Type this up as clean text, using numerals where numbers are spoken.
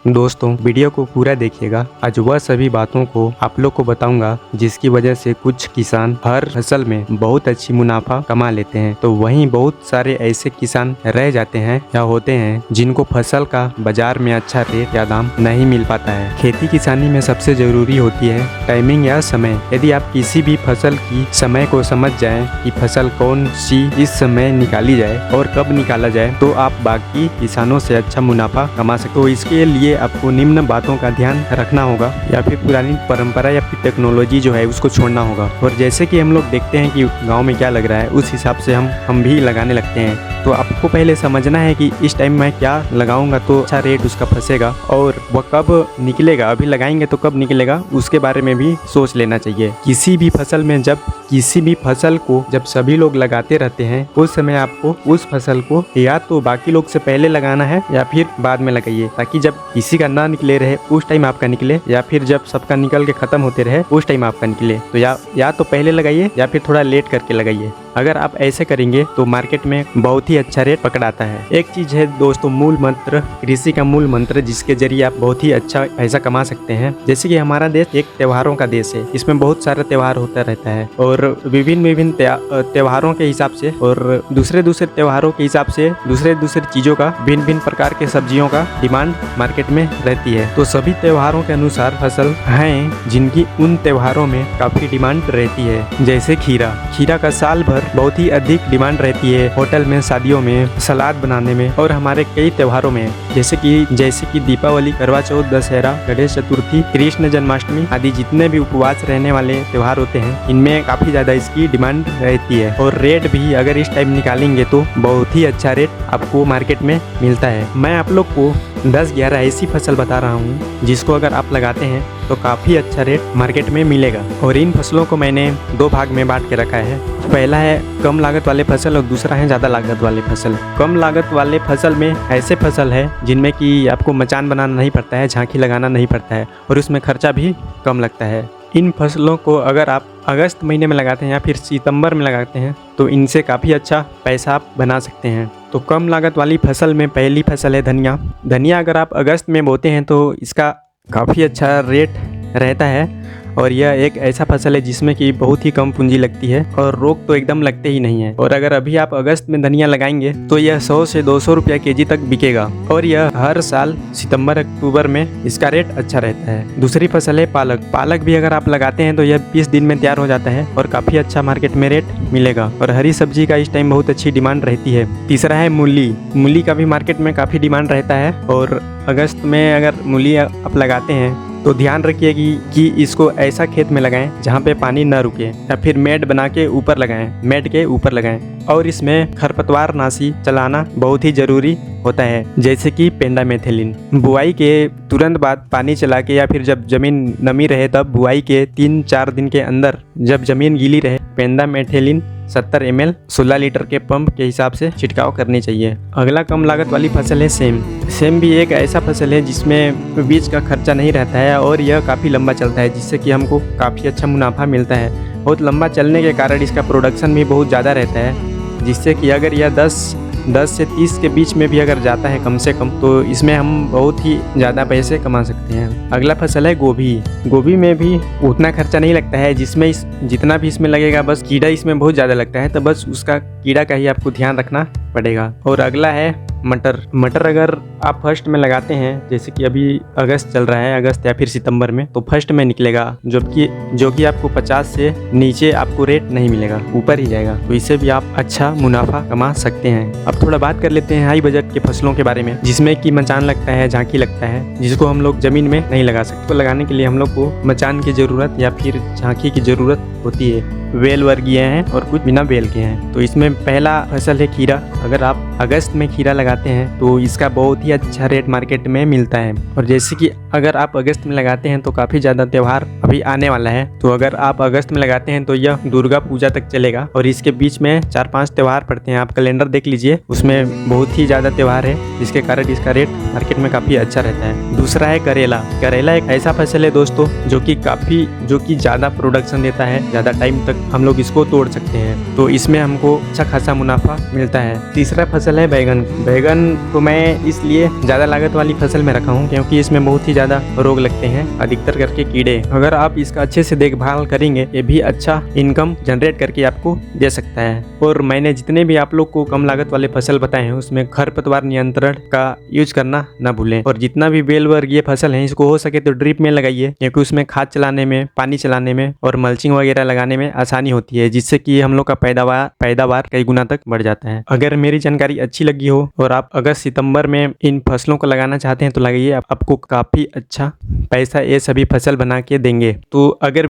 दोस्तों वीडियो को पूरा देखिएगा। आज वह सभी बातों को आप लोग को बताऊंगा जिसकी वजह से कुछ किसान हर फसल में बहुत अच्छी मुनाफा कमा लेते हैं, तो वहीं बहुत सारे ऐसे किसान रह जाते हैं या होते हैं जिनको फसल का बाजार में अच्छा रेट या दाम नहीं मिल पाता है। खेती किसानी में सबसे जरूरी होती है टाइमिंग या समय। यदि आप किसी भी फसल की समय को समझ जाएं कि फसल कौन सी इस समय निकाली जाए और कब निकाला जाए, तो आप बाकी किसानों से अच्छा मुनाफा कमा सकते हो। इसके लिए आपको निम्न बातों का ध्यान रखना होगा या फिर पुरानी परंपरा या फिर टेक्नोलॉजी जो है उसको छोड़ना होगा। और जैसे कि हम लोग देखते हैं कि गांव में क्या लग रहा है, उस हिसाब से हम भी लगाने लगते हैं। तो आपको पहले समझना है कि इस टाइम मैं क्या लगाऊंगा तो अच्छा रेट उसका फंसेगा और वह कब निकलेगा, अभी लगाएंगे तो कब निकलेगा उसके बारे में भी सोच लेना चाहिए। किसी भी फसल में किसी भी फसल को जब सभी लोग लगाते रहते हैं, उस समय आपको उस फसल को या तो बाकी लोग से पहले लगाना है या फिर बाद में लगाइए, ताकि जब किसी का ना निकले रहे उस टाइम आपका निकले, या फिर जब सबका निकल के खत्म होते रहे उस टाइम आपका निकले। तो या तो पहले लगाइए या फिर थोड़ा लेट करके लगाइए। अगर आप ऐसे करेंगे तो मार्केट में बहुत ही अच्छा रेट पकड़ाता है। एक चीज है दोस्तों, मूल मंत्र, कृषि का मूल मंत्र, जिसके जरिए आप बहुत ही अच्छा पैसा कमा सकते हैं। जैसे कि हमारा देश एक त्योहारों का देश है, इसमें बहुत सारा त्योहार होता रहता है और विभिन्न त्योहारों के हिसाब से और दूसरे त्योहारों के हिसाब से दूसरे चीजों का भिन्न प्रकार के सब्जियों का डिमांड मार्केट में रहती है। तो सभी त्योहारों के अनुसार फसल हैं जिनकी उन त्योहारों में काफी डिमांड रहती है। जैसे खीरा का साल भर बहुत ही अधिक डिमांड रहती है, होटल में, शादियों में, सलाद बनाने में और हमारे कई त्योहारों में, जैसे कि दीपावली, करवा चौथ, दशहरा, गणेश चतुर्थी, कृष्ण जन्माष्टमी आदि जितने भी उपवास रहने वाले त्योहार होते हैं, इनमें काफी ज्यादा इसकी डिमांड रहती है। और रेट भी अगर इस टाइम निकालेंगे तो बहुत ही अच्छा रेट आपको मार्केट में मिलता है। मैं आप लोग को 10-11 ऐसी फसल बता रहा हूँ जिसको अगर आप लगाते हैं तो काफ़ी अच्छा रेट मार्केट में मिलेगा। और इन फसलों को मैंने 2 भाग में बांट के रखा है। पहला है कम लागत वाले फसल और दूसरा है ज़्यादा लागत वाले फसल। कम लागत वाले फसल में ऐसे फसल है जिनमें कि आपको मचान बनाना नहीं पड़ता है, झांकी लगाना नहीं पड़ता है और उसमें खर्चा भी कम लगता है। इन फसलों को अगर आप अगस्त महीने में लगाते हैं या फिर सितंबर में लगाते हैं तो इनसे काफ़ी अच्छा पैसा आप बना सकते हैं। तो कम लागत वाली फसल में पहली फसल है धनिया। अगर आप अगस्त में बोते हैं तो इसका काफ़ी अच्छा रेट रहता है और यह एक ऐसा फसल है जिसमें कि बहुत ही कम पूंजी लगती है और रोग तो एकदम लगते ही नहीं है। और अगर अभी आप अगस्त में धनिया लगाएंगे तो यह 100 से 200 रुपया केजी तक बिकेगा और यह हर साल सितंबर अक्टूबर में इसका रेट अच्छा रहता है। दूसरी फसल है पालक भी अगर आप लगाते हैं तो यह 20 दिन में तैयार हो जाता है और काफ़ी अच्छा मार्केट में रेट मिलेगा और हरी सब्जी का इस टाइम बहुत अच्छी डिमांड रहती है। तीसरा है मूली का भी मार्केट में काफ़ी डिमांड रहता है और अगस्त में अगर मूली आप लगाते हैं तो ध्यान रखिए कि इसको ऐसा खेत में लगाएं जहाँ पे पानी न रुके या फिर मेड बना के ऊपर लगाएं, मेड के ऊपर लगाएं। और इसमें खरपतवार नाशी चलाना बहुत ही ज़रूरी होता है, जैसे कि पेंडामेथिलिन। बुआई के तुरंत बाद पानी चला के या फिर जब ज़मीन नमी रहे तब बुआई के 3-4 दिन के अंदर जब ज़मीन गीली रहे पेंडामेथिलिन 70 ml 16 लीटर के पंप के हिसाब से छिड़काव करनी चाहिए। अगला कम लागत वाली फसल है सेम भी एक ऐसा फसल है जिसमें बीज का खर्चा नहीं रहता है और यह काफ़ी लंबा चलता है, जिससे कि हमको काफ़ी अच्छा मुनाफा मिलता है। बहुत लंबा चलने के कारण इसका प्रोडक्शन भी बहुत ज़्यादा रहता है, जिससे कि अगर यह 10 से 30 के बीच में भी अगर जाता है कम से कम, तो इसमें हम बहुत ही ज़्यादा पैसे कमा सकते हैं। अगला फसल है गोभी में भी उतना खर्चा नहीं लगता है, जितना भी इसमें लगेगा बस कीड़ा इसमें बहुत ज़्यादा लगता है, तो बस उसका कीड़ा का ही आपको ध्यान रखना पड़ेगा। और अगला है मटर अगर आप फर्स्ट में लगाते हैं, जैसे कि अभी अगस्त चल रहा है, अगस्त या फिर सितंबर में, तो फर्स्ट में निकलेगा जो कि आपको 50 से नीचे आपको रेट नहीं मिलेगा, ऊपर ही जाएगा। तो इससे भी आप अच्छा मुनाफा कमा सकते हैं। अब थोड़ा बात कर लेते हैं हाई बजट के फसलों के बारे में, जिसमें कि मचान लगता है, झांकी लगता है, जिसको हम लोग जमीन में नहीं लगा सकते। तो लगाने के लिए हम लोग को मचान की ज़रूरत या फिर झांकी की ज़रूरत होती है। वेल वर्गीय हैं और कुछ बिना वेल के हैं। तो इसमें पहला फसल है खीरा। अगर आप अगस्त में खीरा लगाते हैं तो इसका बहुत ही अच्छा रेट मार्केट में मिलता है। और जैसे कि अगर आप अगस्त में लगाते हैं तो काफ़ी ज़्यादा त्यौहार अभी आने वाला है। तो अगर आप अगस्त में लगाते हैं तो यह दुर्गा पूजा तक चलेगा और इसके बीच में 4-5 त्यौहार पड़ते हैं। आप कैलेंडर देख लीजिए, उसमें बहुत ही ज़्यादा त्यौहार है, जिसके कारण इसका रेट मार्केट में काफ़ी अच्छा रहता है। दूसरा है करेला। करेला एक ऐसा फसल है दोस्तों जो कि ज़्यादा प्रोडक्शन देता है, ज़्यादा टाइम तक हम लोग इसको तोड़ सकते हैं, तो इसमें हमको अच्छा खासा मुनाफा मिलता है। तीसरा फसल है बैगन। बैगन को मैं इसलिए ज़्यादा लागत वाली फसल में रखा हूँ क्योंकि इसमें बहुत ही ज़्यादा रोग लगते हैं, अधिकतर करके कीड़े। अगर आप इसका अच्छे से देखभाल करेंगे, ये भी अच्छा इनकम जनरेट करके आपको दे सकता है। और मैंने जितने भी आप लोग को कम लागत वाले फसल बताए हैं उसमें खरपतवार नियंत्रण का यूज करना ना भूलें। और जितना भी बेल वर्गीय फसल है इसको हो सके तो ड्रिप में लगाइए, क्योंकि उसमें खाद चलाने में, पानी चलाने में और मल्चिंग वगैरह लगाने में आसानी होती है, जिससे कि हम लोग का पैदावार कई गुना तक बढ़ जाता है। अगर मेरी जानकारी अच्छी लगी हो और आप अगस्त सितंबर में इन फसलों को लगाना चाहते हैं तो लगाइए, आपको काफी अच्छा पैसा ये सभी फसल बना के देंगे। तो अगर